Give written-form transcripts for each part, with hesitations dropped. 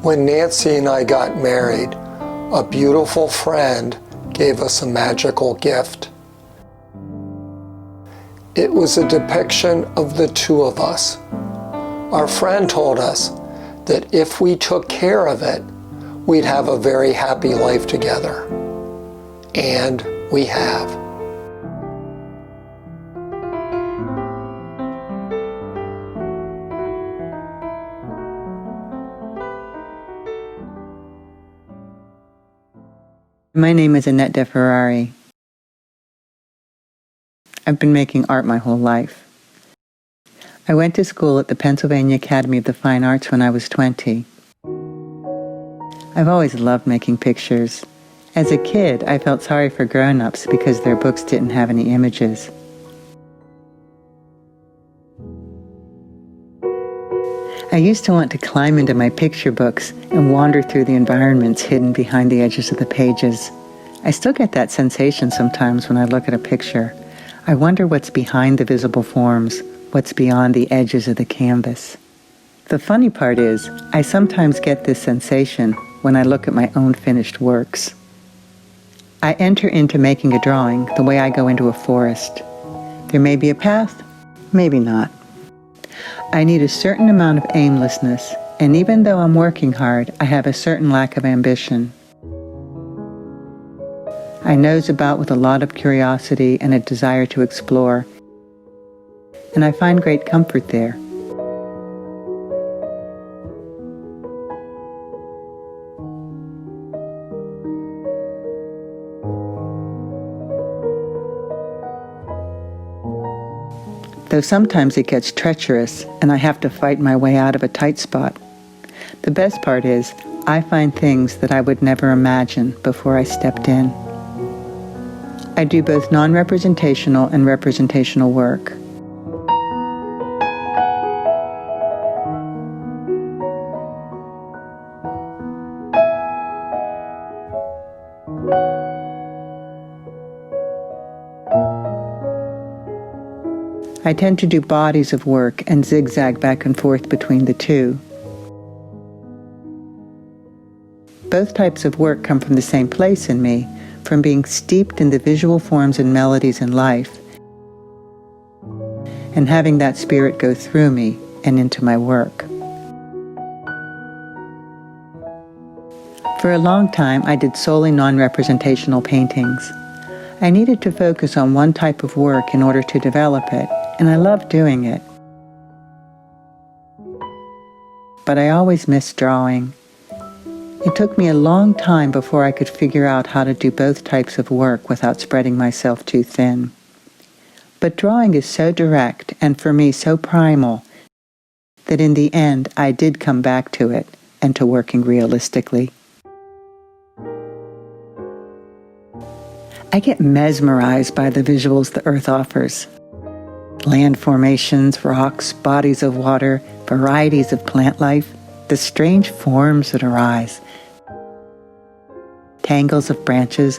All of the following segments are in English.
When Nancy and I got married, a beautiful friend gave us a magical gift. It was a depiction of the two of us. Our friend told us that if we took care of it, we'd have a very happy life together. And we have. My name is Annette deFerrari. I've been making art my whole life. I went to school at the Pennsylvania Academy of the Fine Arts when I was 20. I've always loved making pictures. As a kid, I felt sorry for grown-ups because their books didn't have any images. I used to want to climb into my picture books and wander through the environments hidden behind the edges of the pages. I still get that sensation sometimes when I look at a picture. I wonder what's behind the visible forms, what's beyond the edges of the canvas. The funny part is, I sometimes get this sensation when I look at my own finished works. I enter into making a drawing the way I go into a forest. There may be a path, maybe not. I need a certain amount of aimlessness, and even though I'm working hard, I have a certain lack of ambition. I nose about with a lot of curiosity and a desire to explore, and I find great comfort there. Though sometimes it gets treacherous and I have to fight my way out of a tight spot. The best part is, I find things that I would never imagine before I stepped in. I do both non-representational and representational work. I tend to do bodies of work and zigzag back and forth between the two. Both types of work come from the same place in me, from being steeped in the visual forms and melodies in life, and having that spirit go through me and into my work. For a long time, I did solely non-representational paintings. I needed to focus on one type of work in order to develop it, and I loved doing it. But I always missed drawing. It took me a long time before I could figure out how to do both types of work without spreading myself too thin. But drawing is so direct and for me so primal that in the end I did come back to it and to working realistically. I get mesmerized by the visuals the earth offers. Land formations, rocks, bodies of water, varieties of plant life, the strange forms that arise, tangles of branches,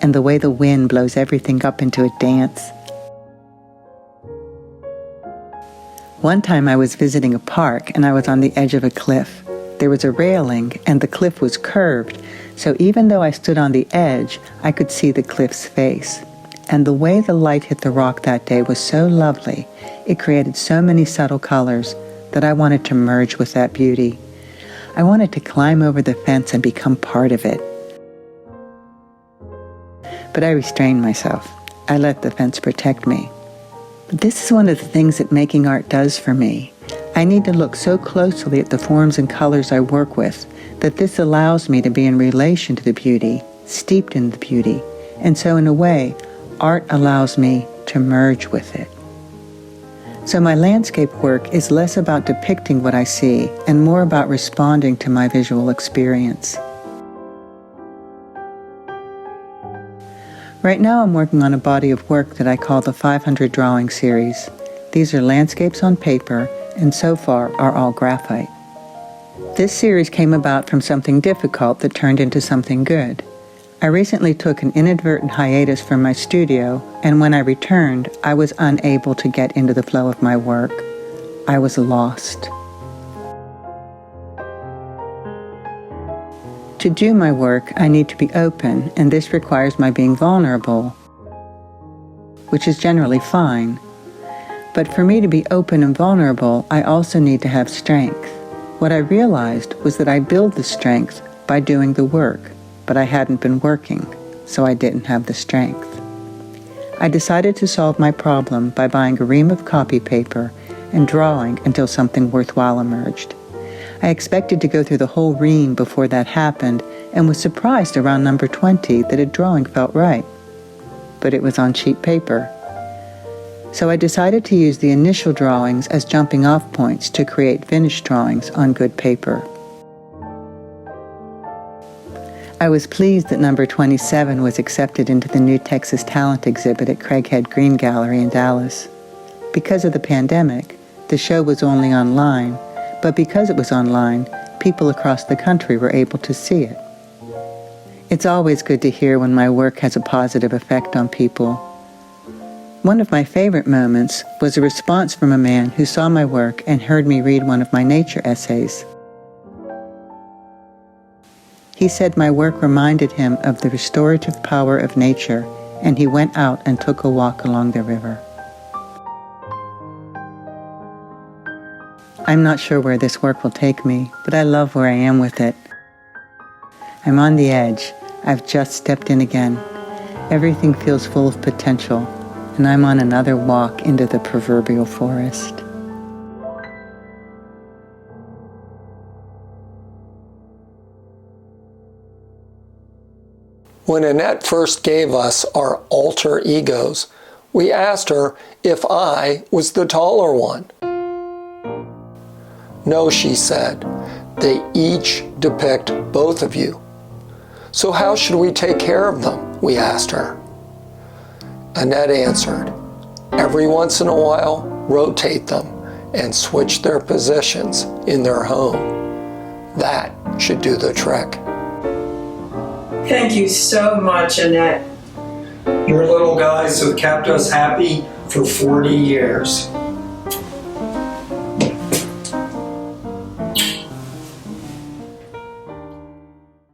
and the way the wind blows everything up into a dance. One time I was visiting a park and I was on the edge of a cliff. There was a railing and the cliff was curved, so even though I stood on the edge, I could see the cliff's face. And the way the light hit the rock that day was so lovely, it created so many subtle colors that I wanted to merge with that beauty. I wanted to climb over the fence and become part of it. But I restrained myself. I let the fence protect me. But this is one of the things that making art does for me. I need to look so closely at the forms and colors I work with that this allows me to be in relation to the beauty, steeped in the beauty, and so in a way, art allows me to merge with it. So my landscape work is less about depicting what I see and more about responding to my visual experience. Right now I'm working on a body of work that I call the 500 Drawing Series. These are landscapes on paper and so far are all graphite. This series came about from something difficult that turned into something good. I recently took an inadvertent hiatus from my studio, and when I returned, I was unable to get into the flow of my work. I was lost. To do my work, I need to be open, and this requires my being vulnerable, which is generally fine. But for me to be open and vulnerable, I also need to have strength. What I realized was that I build the strength by doing the work, but I hadn't been working, so I didn't have the strength. I decided to solve my problem by buying a ream of copy paper and drawing until something worthwhile emerged. I expected to go through the whole ream before that happened and was surprised around number 20 that a drawing felt right. But it was on cheap paper. So I decided to use the initial drawings as jumping off points to create finished drawings on good paper. I was pleased that number 27 was accepted into the new Texas Talent exhibit at Craighead Green Gallery in Dallas. Because of the pandemic, the show was only online, but because it was online, people across the country were able to see it. It's always good to hear when my work has a positive effect on people. One of my favorite moments was a response from a man who saw my work and heard me read one of my nature essays. He said my work reminded him of the restorative power of nature, and he went out and took a walk along the river. I'm not sure where this work will take me, but I love where I am with it. I'm on the edge. I've just stepped in again. Everything feels full of potential, and I'm on another walk into the proverbial forest. When Annette first gave us our alter egos, we asked her if I was the taller one. No, she said, they each depict both of you. So how should we take care of them? We asked her. Annette answered, every once in a while, rotate them and switch their positions in their home. That should do the trick. Thank you so much, Annette. Your little guys have kept us happy for 40 years.